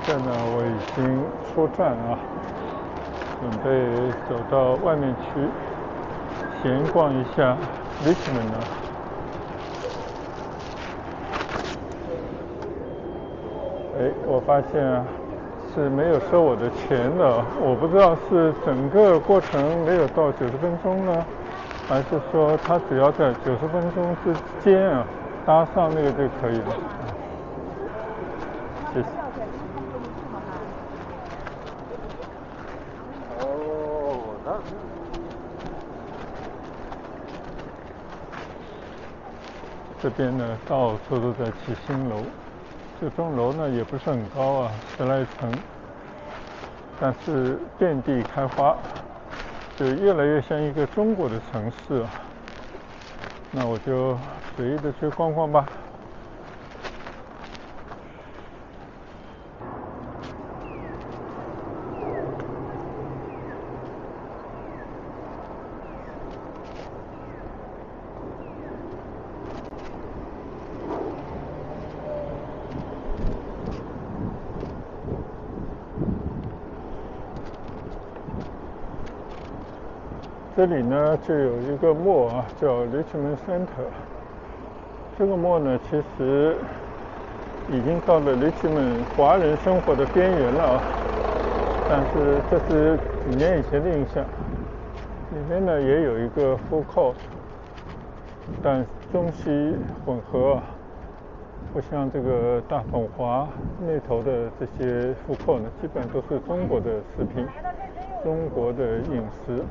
现在呢，我已经出站啊，准备走到外面去闲逛一下 Richmond 呢。我发现啊，是没有收我的钱的。我不知道是整个过程没有到90分钟呢，还是说他只要在90分钟之间啊搭上那个就可以了。谢谢。这边呢，到处都在起新楼。这栋楼呢也不是很高啊，10来层，但是遍地开花，就越来越像一个中国的城市啊。那我就随意的去逛逛吧。这里呢就有一个 mall 啊，叫 Richmond Center。这个 mall 呢其实已经到了 Richmond 华人生活的边缘了啊，但是这是几年以前的印象。里面呢也有一个 food court， 但中西混合啊，不像这个大统华那头的这些 food court 呢，基本都是中国的食品，中国的饮食。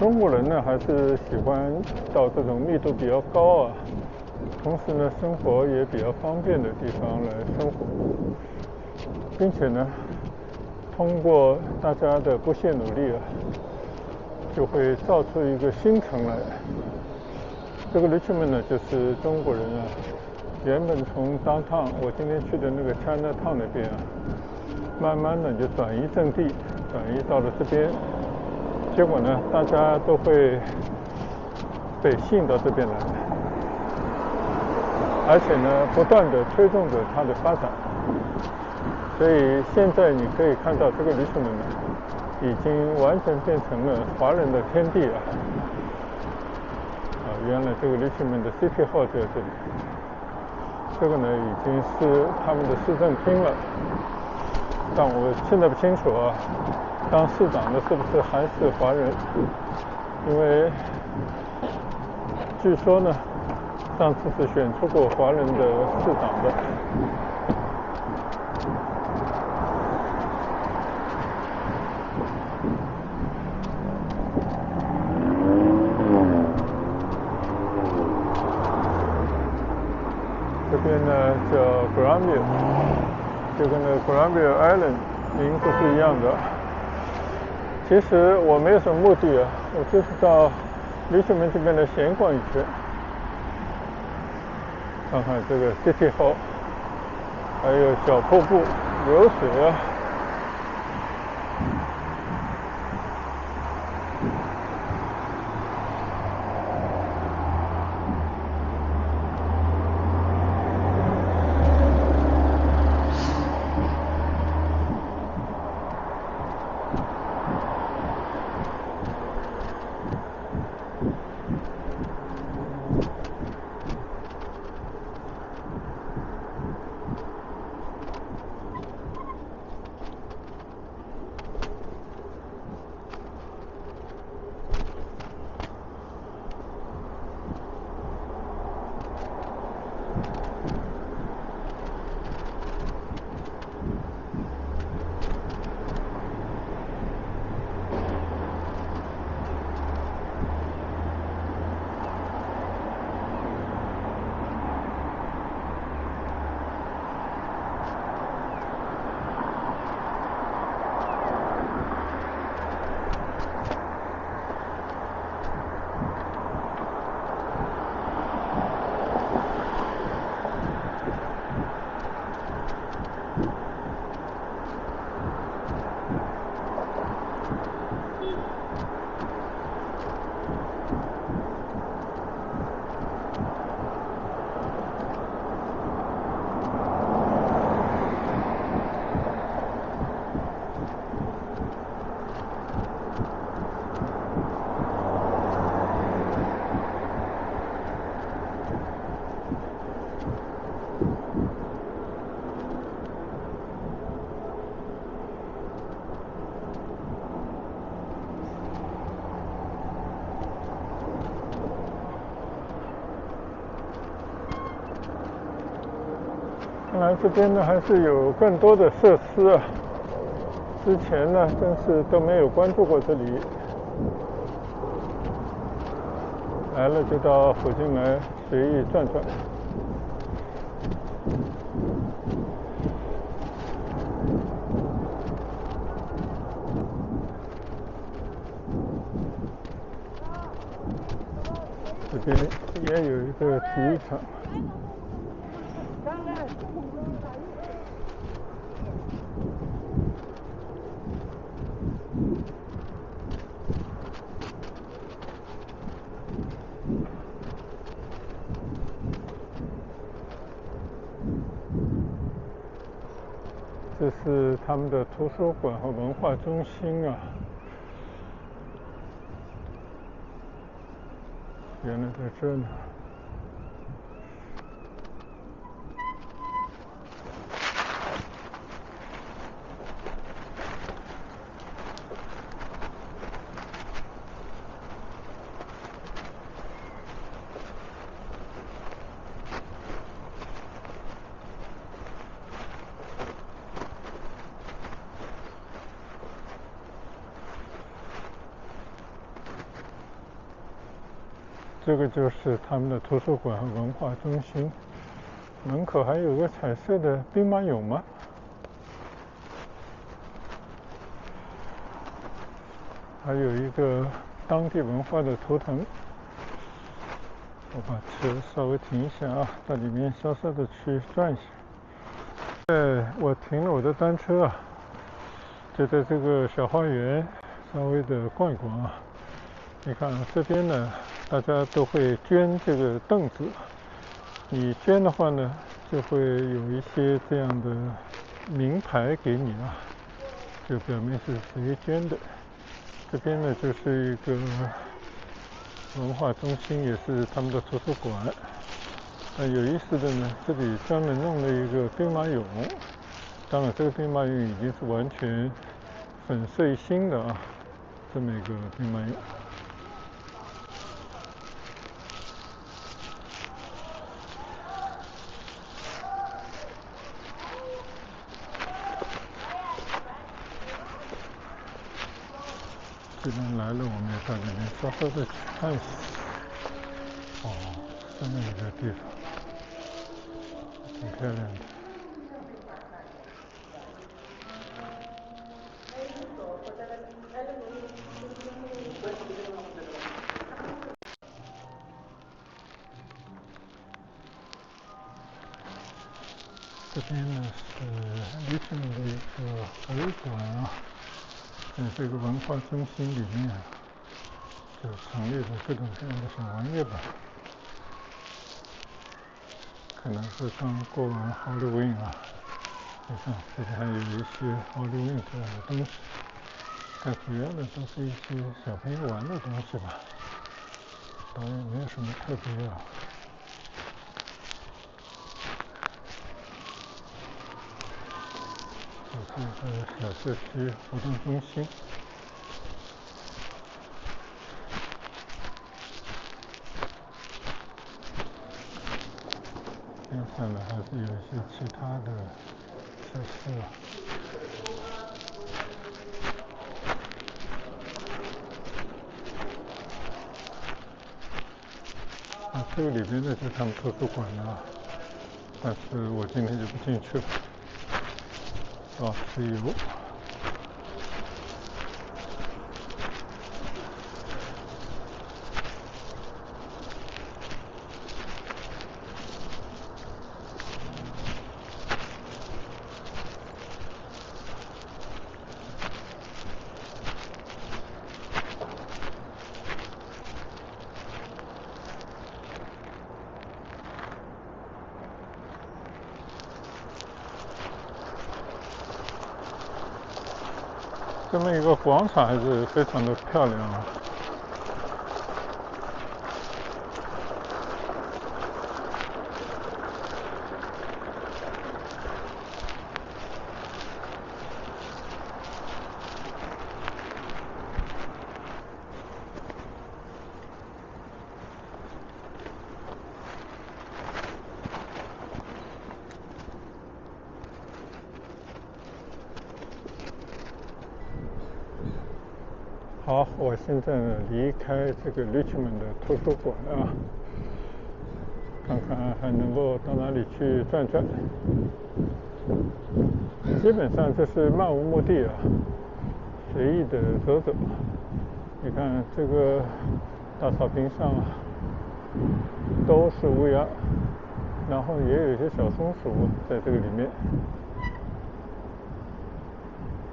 中国人呢还是喜欢到这种密度比较高啊，同时呢生活也比较方便的地方来生活，并且呢通过大家的不懈努力啊，就会造出一个新城来。这个 Richmond 呢就是中国人啊，原本从 downtown 我今天去的那个 Chinatown 那边啊，慢慢的就转移阵地，转移到了这边。结果呢，大家都会被吸引到这边来，而且呢，不断的推动着它的发展。所以现在你可以看到这个Richmond呢，已经完全变成了华人的天地了。原来这个Richmond的 City Hall 就在这里。这个呢，已经是他们的市政厅了。但我现在不清楚啊，当市长的是不是还是华人？因为据说呢，上次是选出过华人的市长的。这边呢叫 Granville， 就跟那个 Granville Island 名字是一样的。其实我没有什么目的啊，我就是到Richmond这边来闲逛一圈，看看这个 City Hall， 还有小瀑布流水啊。看来这边呢还是有更多的设施啊，之前呢真是都没有关注过这里，来了就到附近来随意转转。这边也有一个体育场。这是他们的图书馆和文化中心啊，原来在这呢。这个就是他们的图书馆和文化中心，门口还有个彩色的兵马俑吗？还有一个当地文化的图腾。我把车稍微停一下啊，到里面稍稍的去转一下。我停了我的单车啊，就在这个小花园稍微的逛一逛啊。你看这边呢，大家都会捐这个凳子，你捐的话呢，就会有一些这样的名牌给你啊，就表明是谁捐的。这边呢就是一个文化中心，也是他们的图书馆。有意思的呢，这里专门弄了一个兵马俑，当然这个兵马俑已经是完全粉碎新的啊，这么一个兵马俑。既然来了，我们也到里面稍稍的去看一下。这么一个地方，挺漂亮的。这边呢是利森的一个博物馆啊，在这个文化中心里面就陈列了各种各样的小玩意吧。可能是刚过完Halloween啊，你看这里还有一些Halloween这样的东西，但主要的都是一些小朋友玩的东西吧，倒也没有什么特别啊。这是一个小社区活动中心。边上呢还是有一些其他的设施啊。这个里边呢就是他们图书馆啊，但是我今天就不进去了。石油。这么一个广场还是非常的漂亮啊。好，我现在呢离开这个 Richmond 的图书馆啊，看看还能够到哪里去转转。基本上这是漫无目的啊，随意的走走。你看这个大草坪上啊，都是乌鸦，然后也有一些小松鼠在这个里面。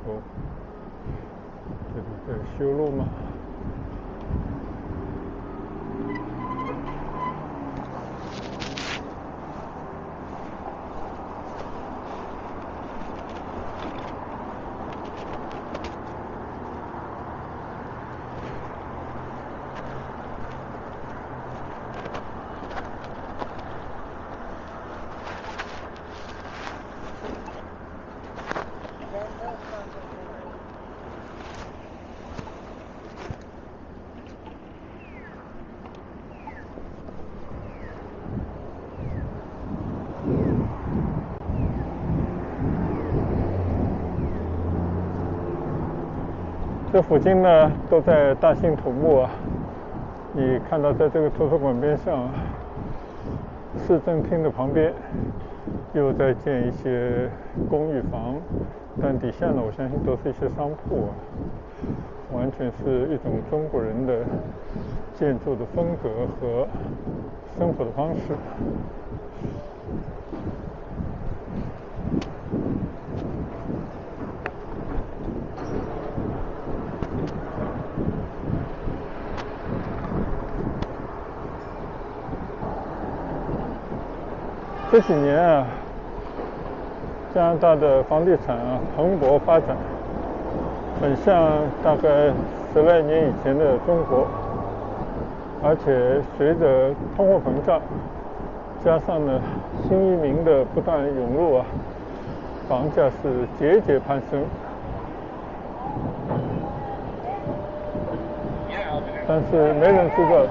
哦，这里在修路吗？这附近呢都在大兴土木啊。你看到在这个图书馆边上，市政厅的旁边又在建一些公寓房，但底下呢，我相信都是一些商铺啊，完全是一种中国人的建筑的风格和生活的方式。这几年啊，加拿大的房地产啊蓬勃发展，很像大概10来年以前的中国，而且随着通货膨胀，加上呢新移民的不断涌入啊，房价是节节攀升。但是没人知道。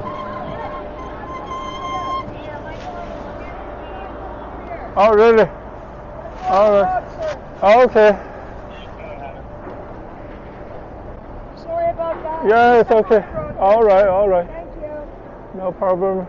Oh, really? All right. Okay. Sorry about that. Yeah, it's okay. All right, all right. Thank you. No problem.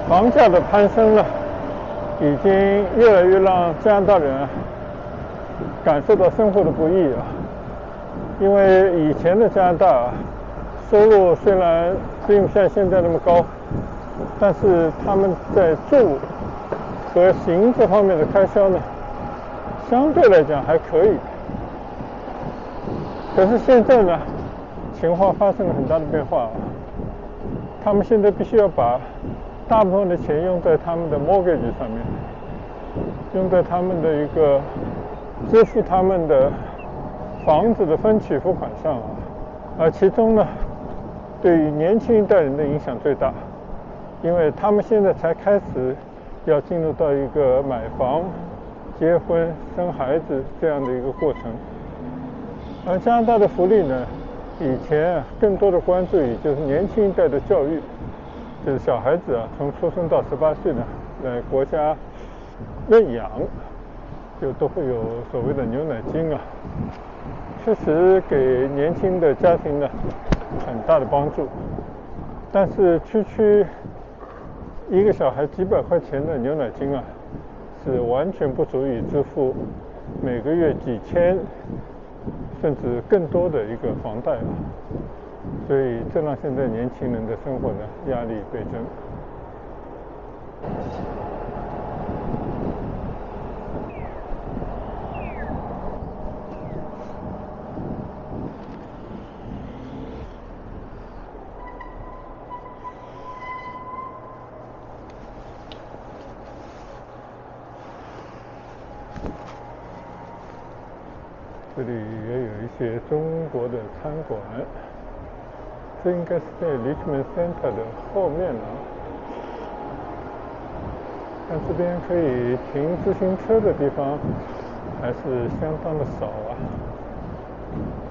房价的攀升呢，已经越来越让加拿大人感受到生活的不易啊。因为以前的加拿大收入虽然并不像现在那么高，但是他们在住和行这方面的开销呢，相对来讲还可以。可是现在呢，情况发生了很大的变化啊。他们现在必须要把大部分的钱用在他们的 mortgage 上面，用在他们的一个支付他们的房子的分期付款上啊。而其中呢，对于年轻一代人的影响最大，因为他们现在才开始要进入到一个买房、结婚、生孩子这样的一个过程。而加拿大的福利呢，以前更多的关注于就是年轻一代的教育，就是小孩子从出生到18岁呢，国家认养，就都会有所谓的牛奶金啊，确实给年轻的家庭呢很大的帮助。但是区一个小孩几百块钱的牛奶金啊，是完全不足以支付每个月几千甚至更多的一个房贷啊。所以这让现在年轻人的生活呢压力倍增。这里也有一些中国的餐馆，这应该是在 Richmond Center 的后面了。但这边可以停自行车的地方还是相当的少啊，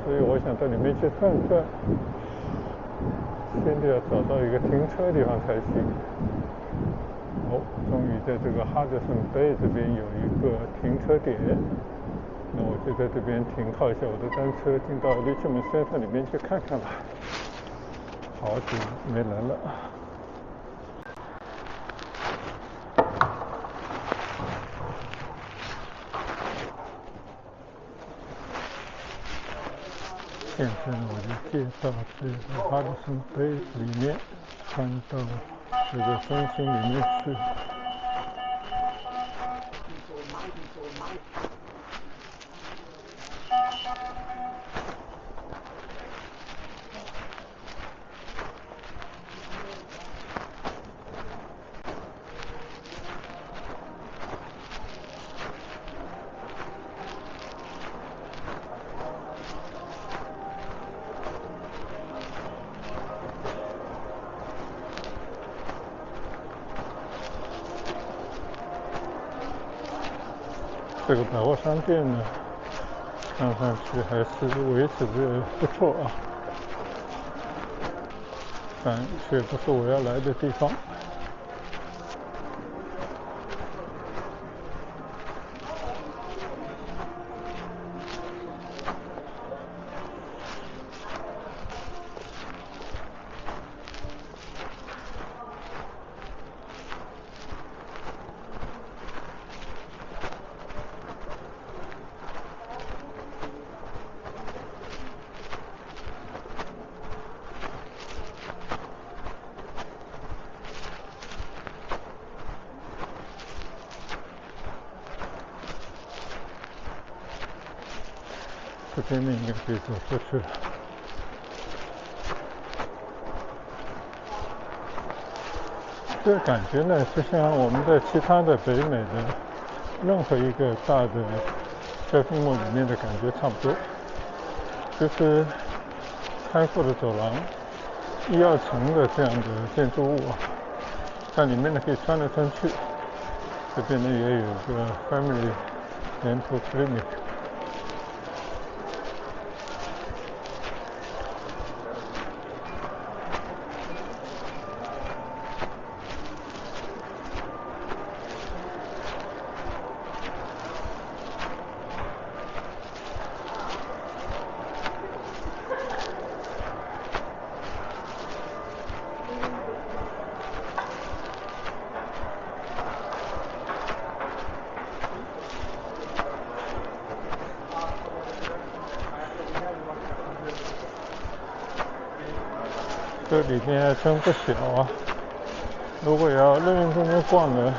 所以我想到里面去转转，先得要找到一个停车地方才行。终于在这个哈德森贝这边有一个停车点，那我就在这边停靠一下我的单车，进到Richmond Center里面去看看吧。好久没来了。现在呢，我就介绍这个哈德森贝里面，穿到这个中心里面去。这个百货商店呢，看上去还是维持的不错啊，但却不是我要来的地方。这边呢应该可以走出去了。这个感觉呢，就像我们在其他的北美的任何一个大的shopping mall里面的感觉差不多，就是开阔的走廊，1、2层的这样的建筑物啊，在里面呢可以穿来穿去。这边呢也有个 Family Dental Clinic。这里面还真不小啊！如果要认认真真逛呢，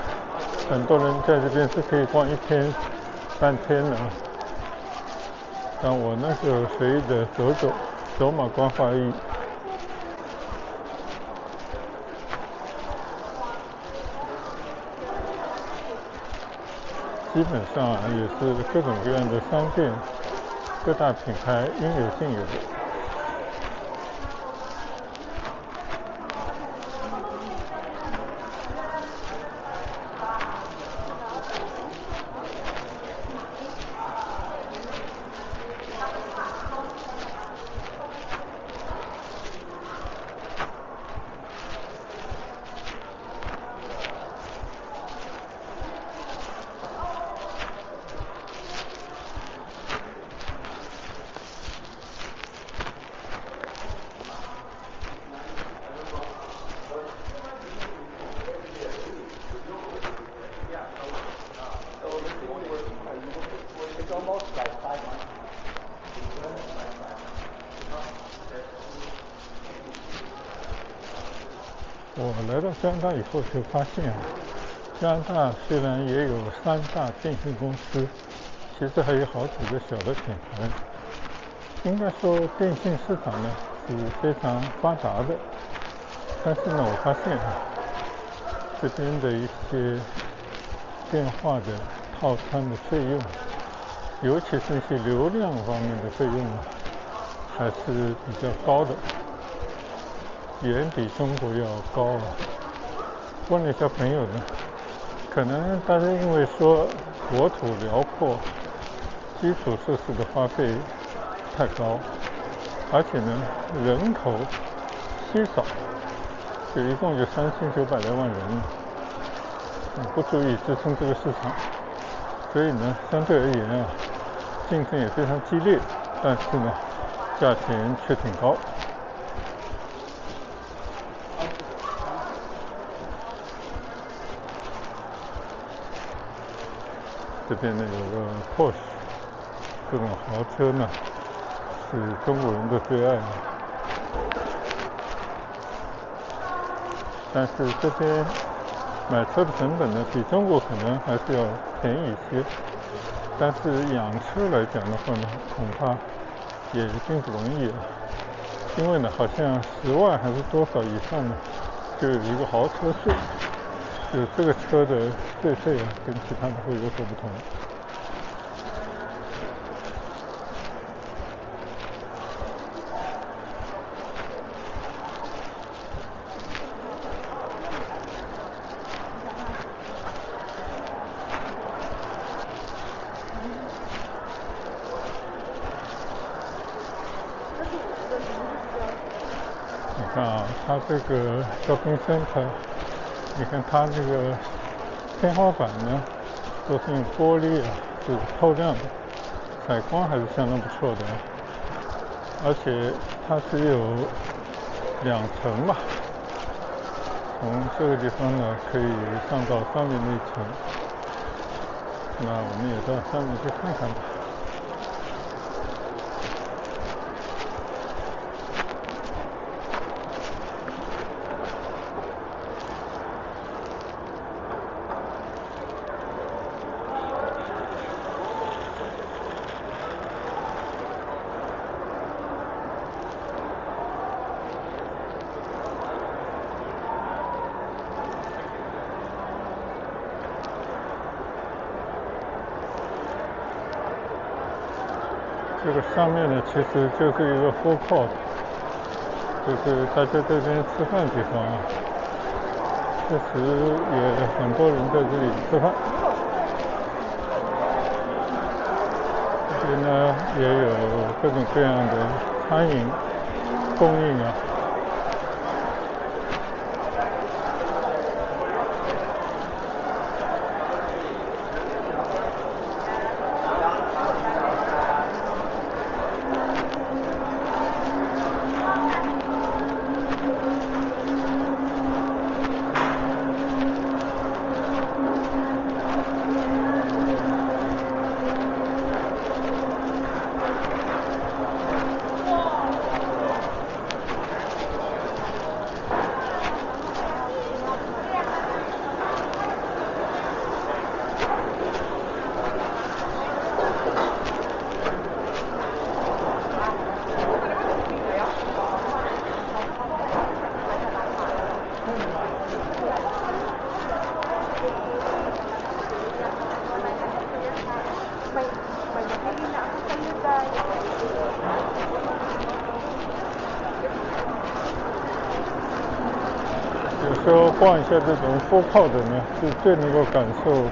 很多人在这边是可以逛1天、半天的。但我呢就随意的走走，走马观花而已。基本上也是各种各样的商店，各大品牌应有尽有。我来到加拿大以后就发现啊，加拿大虽然也有3大电信公司，其实还有好几个小的品牌。应该说电信市场呢是非常发达的，但是呢我发现啊，这边的一些电话的套餐的费用，尤其是一些流量方面的费用啊，还是比较高的，远比中国要高啊。问了一下朋友呢，可能大家因为说国土辽阔，基础设施的花费太高，而且呢人口稀少，就一共就3900来万人，不足以支撑这个市场，所以呢相对而言啊，竞争也非常激烈，但是呢价钱却挺高。这边呢有个 Porsche， 这种豪车呢是中国人的最爱，但是这边买车的成本呢比中国可能还是要便宜一些，但是养车来讲的话呢，恐怕也并不容易了，因为呢好像10万还是多少以上呢，就有一个豪车税，就这个车的税费啊，跟其他的会有所不同。你看啊，它这个shopping center，你看它这个天花板呢都是用玻璃啊，是透亮的，采光还是相当不错的，而且它只有2层吧，从这个地方呢可以上到上面那一层，那我们也到上面去看看吧。这个上面呢，其实就是一个 food court， 就是大家这边吃饭的地方啊，确实也很多人在这里吃饭。这边呢也有各种各样的餐饮供应啊。有时候逛一下这种food court呢，是最能够感受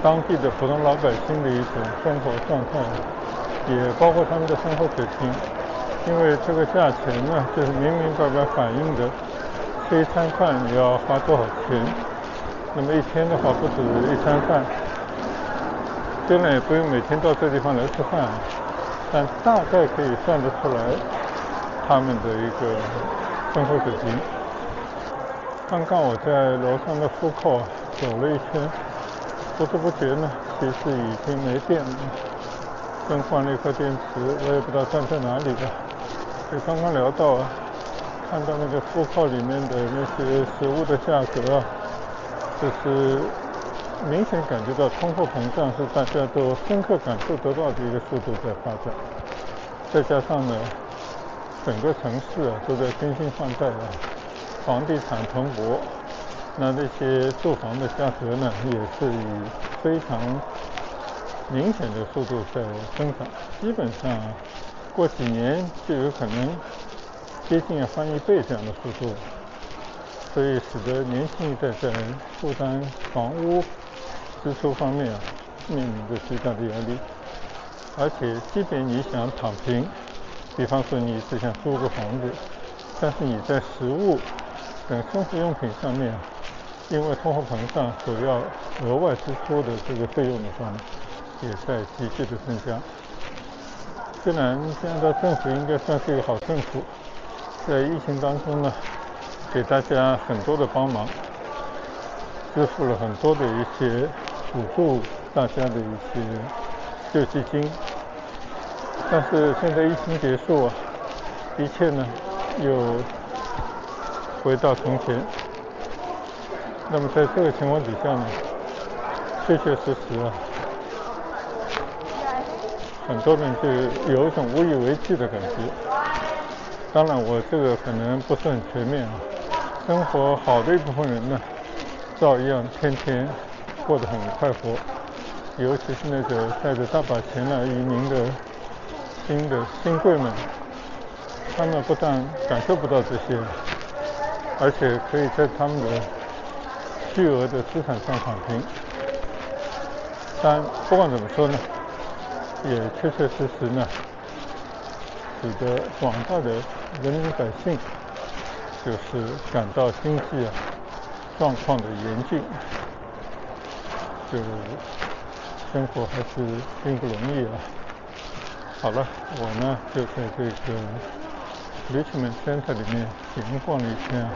当地的普通老百姓的一种生活状态，也包括他们的生活水平。因为这个价钱呢，就是明明白白反映的吃一餐饭你要花多少钱。那么一天的话不止一餐饭，虽然也不用每天到这地方来吃饭，但大概可以算得出来他们的一个生活水平。刚刚我在楼上的food court走了一圈，不知不觉呢，其实已经没电了，更换了一颗电池，我也不知道站在哪里了。就刚刚聊到啊，看到那个food court里面的那些食物的价格啊，就是明显感觉到通货膨胀是大家都深刻感受得到的一个速度在发展。再加上呢，整个城市啊都在更新换代啊，房地产蓬勃，那些住房的价格呢，也是以非常明显的速度在增长，基本上过几年就有可能接近要翻1倍这样的速度，所以使得年轻一代在负担房屋支出方面啊，面临着巨大的压力。而且即便你想躺平，比方说你只想租个房子，但是你在食物等生活用品上面，因为通货膨胀所要额外支出的这个费用的话呢，也在急剧的增加。虽然现在政府应该算是一个好政府，在疫情当中呢，给大家很多的帮忙，支付了很多的一些补助大家的一些救济金。但是现在疫情结束啊，一切呢又回到从前。那么在这个情况底下呢，确确实实啊，很多人就有一种无以为继的感觉。当然我这个可能不是很全面啊，生活好的一部分人呢，照样天天过得很快活，尤其是那个带着大把钱来移民的新贵们，他们不但感受不到这些，而且可以在他们的巨额的资产上躺平。但不管怎么说呢，也确确实实呢，使得广大的人民百姓就是感到经济状况的严峻，就生活还是并不容易啊。好了，我呢就在这个 Richmond Center 里面闲逛了一天啊，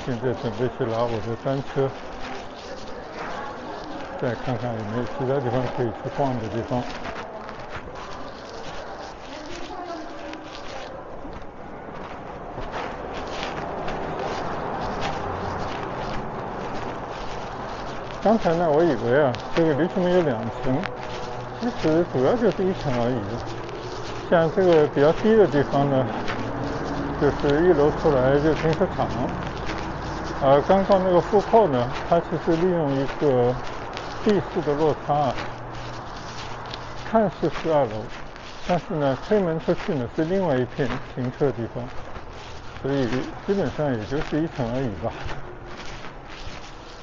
现在准备去拿我的单车，再看看有没有其他地方可以去逛的地方。刚才呢，我以为啊，这个Richmond有2层，其实主要就是1层而已。像这个比较低的地方呢，就是1楼出来就停车场，而刚刚那个副扣呢，它其实利用一个地势的落差啊，看似是2楼，但是呢，推门出去呢是另外一片停车的地方，所以基本上也就是1层而已吧。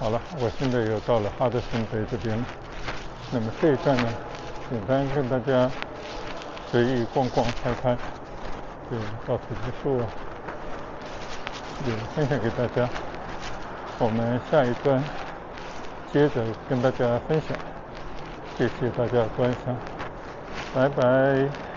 好了，我现在又到了哈德森北这边了。那么这一站呢，简单跟大家随意逛逛拍拍，就到此结束了，也分享给大家。我们下一段接着跟大家分享，谢谢大家的观赏，拜拜。